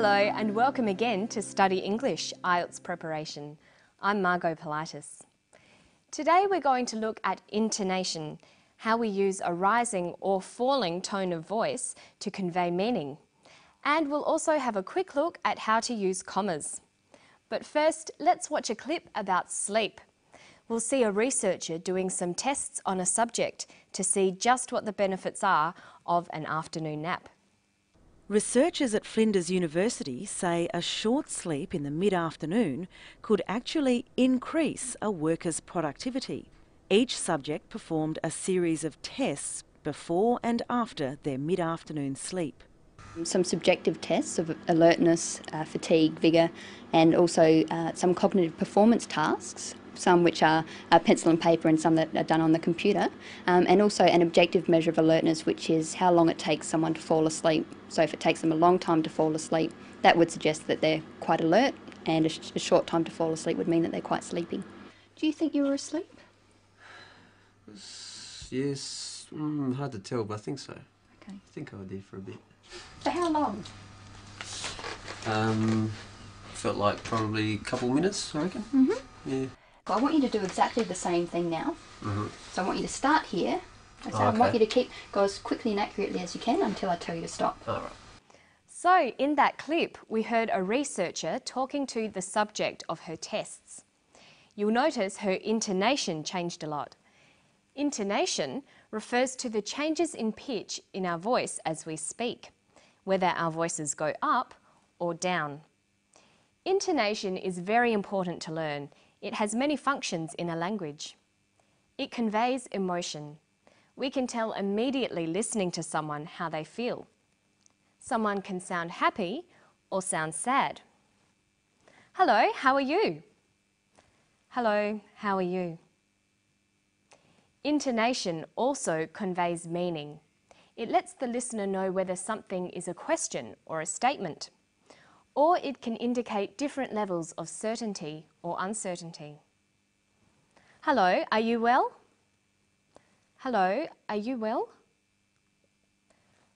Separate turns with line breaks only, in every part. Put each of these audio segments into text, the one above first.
Hello and welcome again to Study English IELTS Preparation. I'm Margot Politis. Today we're going to look at intonation, how we use a rising or falling tone of voice to convey meaning. And we'll also have a quick look at how to use commas. But first, let's watch a clip about sleep. We'll see a researcher doing some tests on a subject to see just what the benefits are of an afternoon nap.
Researchers at Flinders University say a short sleep in the mid-afternoon could actually increase a worker's productivity. Each subject performed a series of tests before and after their mid-afternoon sleep.
Some subjective tests of alertness, fatigue, vigour, and also some cognitive performance tasks, some which are pencil and paper and some that are done on the computer, and also an objective measure of alertness, which is how long it takes someone to fall asleep. So if it takes them a long time to fall asleep, that would suggest that they're quite alert, and a short time to fall asleep would mean that they're quite sleepy. Do you think you were asleep?
Yes, hard to tell, but I think so.
Okay.
I think I was there for a bit.
For how long?
Felt like probably a couple minutes, I reckon.
Mm-hmm.
Yeah.
Well, I want you to do exactly the same thing now.
Mm-hmm.
So I want you to start here. So I
Okay.
want you to go as quickly and accurately as you can until I tell you to stop.
All right.
So in that clip, we heard a researcher talking to the subject of her tests. You'll notice her intonation changed a lot. Intonation refers to the changes in pitch in our voice as we speak, whether our voices go up or down. Intonation is very important to learn. It has many functions in a language. It conveys emotion. We can tell immediately listening to someone how they feel. Someone can sound happy or sound sad. Hello, how are you? Hello, how are you? Intonation also conveys meaning. It lets the listener know whether something is a question or a statement, or it can indicate different levels of certainty or uncertainty. Hello, are you well? Hello, are you well?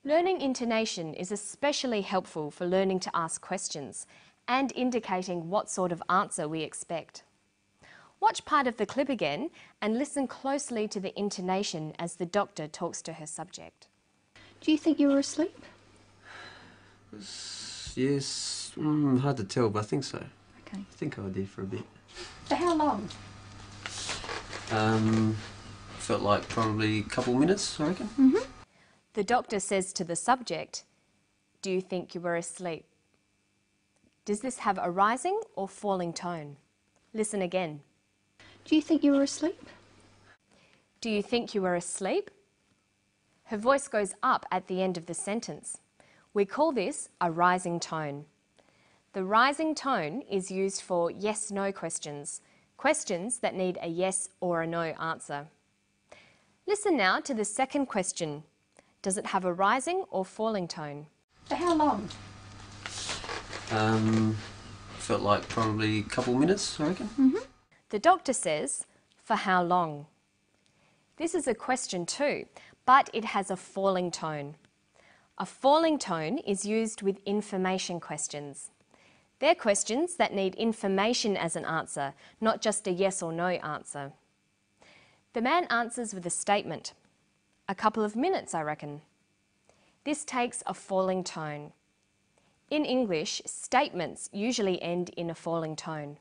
Learning intonation is especially helpful for learning to ask questions and indicating what sort of answer we expect. Watch part of the clip again and listen closely to the intonation as the doctor talks to her subject.
Do you think you were asleep?
Yes, hard to tell, but I think so.
Okay.
I think I was there for a bit.
For how long?
Felt like probably a couple minutes, I reckon.
Mm-hmm.
The doctor says to the subject, "Do you think you were asleep?" Does this have a rising or falling tone? Listen again.
Do you think you were asleep?
Do you think you were asleep? Her voice goes up at the end of the sentence. We call this a rising tone. The rising tone is used for yes-no questions, questions that need a yes or a no answer. Listen now to the second question. Does it have a rising or falling tone?
For how long?
Felt like probably a couple minutes, I reckon.
Mm-hmm.
The doctor says, "For how long?" This is a question too, but it has a falling tone. A falling tone is used with information questions. They're questions that need information as an answer, not just a yes or no answer. The man answers with a statement. "A couple of minutes, I reckon." This takes a falling tone. In English, statements usually end in a falling tone.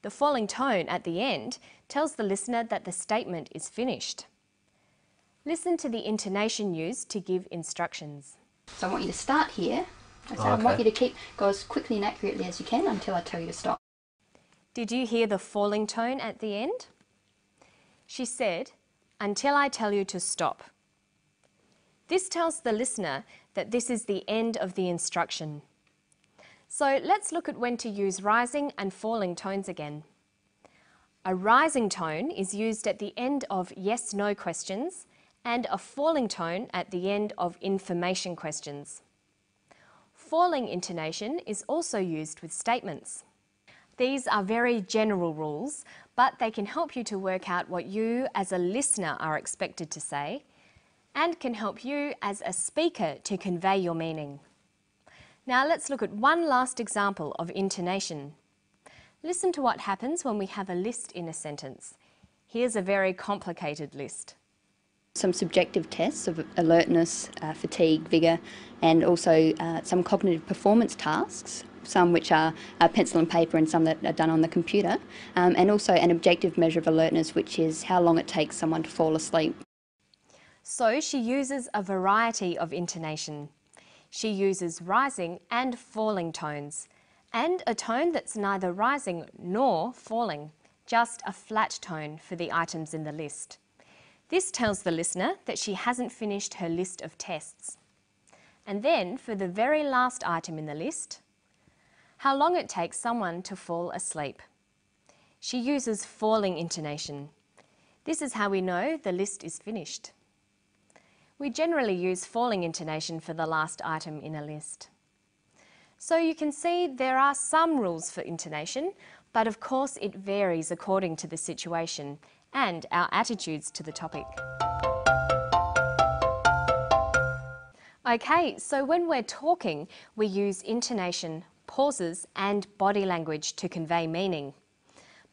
The falling tone at the end tells the listener that the statement is finished. Listen to the intonation used to give instructions.
So I want you to start here. So I
Okay.
want you to go as quickly and accurately as you can until I tell you to stop.
Did you hear the falling tone at the end? She said, "Until I tell you to stop." This tells the listener that this is the end of the instruction. So let's look at when to use rising and falling tones again. A rising tone is used at the end of yes-no questions and a falling tone at the end of information questions. Falling intonation is also used with statements. These are very general rules, but they can help you to work out what you as a listener are expected to say and can help you as a speaker to convey your meaning. Now let's look at one last example of intonation. Listen to what happens when we have a list in a sentence. Here's a very complicated list.
Some subjective tests of alertness, fatigue, vigour, and also some cognitive performance tasks, some which are pencil and paper and some that are done on the computer, and also an objective measure of alertness, which is how long it takes someone to fall asleep.
So she uses a variety of intonation. She uses rising and falling tones, and a tone that's neither rising nor falling, just a flat tone for the items in the list. This tells the listener that she hasn't finished her list of tests. And then for the very last item in the list, how long it takes someone to fall asleep. She uses falling intonation. This is how we know the list is finished. We generally use falling intonation for the last item in a list. So you can see there are some rules for intonation, but of course it varies according to the situation and our attitudes to the topic. Okay, so when we're talking, we use intonation, pauses and body language to convey meaning.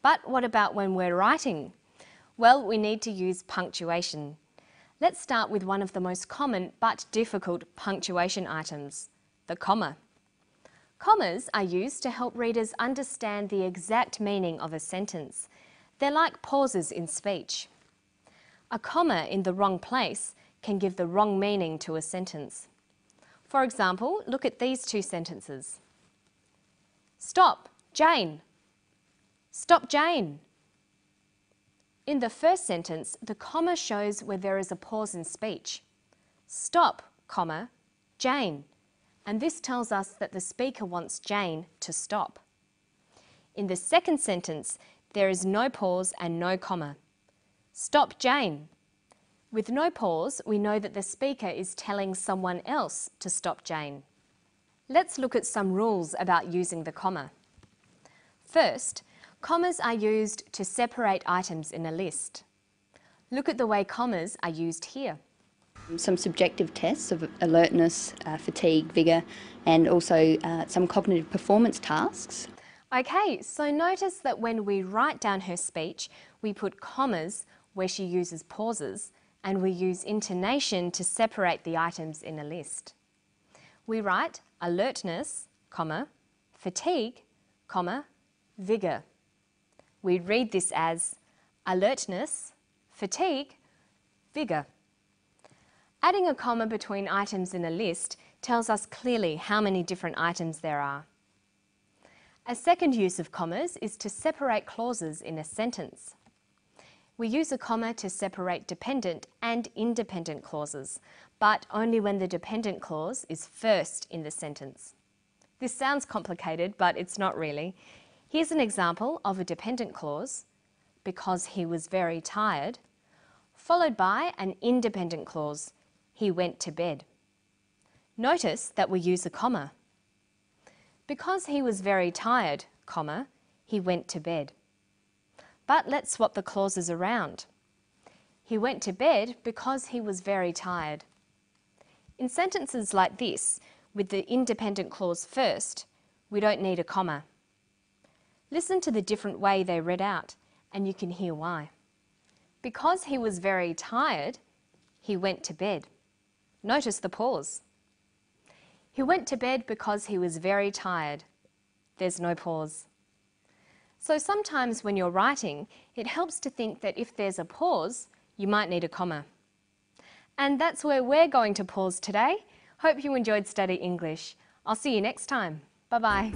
But what about when we're writing? Well, we need to use punctuation. Let's start with one of the most common but difficult punctuation items, the comma. Commas are used to help readers understand the exact meaning of a sentence. They're like pauses in speech. A comma in the wrong place can give the wrong meaning to a sentence. For example, look at these two sentences. Stop, Jane. Stop, Jane. In the first sentence, the comma shows where there is a pause in speech. Stop, comma, Jane. And this tells us that the speaker wants Jane to stop. In the second sentence, there is no pause and no comma. Stop, Jane. With no pause, we know that the speaker is telling someone else to stop Jane. Let's look at some rules about using the comma. First, commas are used to separate items in a list. Look at the way commas are used here.
Some subjective tests of alertness, fatigue, vigour, and also some cognitive performance tasks.
Okay, so notice that when we write down her speech, we put commas where she uses pauses, and we use intonation to separate the items in a list. We write alertness, comma, fatigue, comma, vigour. We read this as alertness, fatigue, vigour. Adding a comma between items in a list tells us clearly how many different items there are. A second use of commas is to separate clauses in a sentence. We use a comma to separate dependent and independent clauses, but only when the dependent clause is first in the sentence. This sounds complicated, but it's not really. Here's an example of a dependent clause, because he was very tired, followed by an independent clause, he went to bed. Notice that we use a comma. Because he was very tired, comma, he went to bed. But let's swap the clauses around. He went to bed because he was very tired. In sentences like this, with the independent clause first, we don't need a comma. Listen to the different way they read out, and you can hear why. Because he was very tired, he went to bed. Notice the pause. He went to bed because he was very tired. There's no pause. So sometimes when you're writing, it helps to think that if there's a pause, you might need a comma. And that's where we're going to pause today. Hope you enjoyed Study English. I'll see you next time. Bye-bye.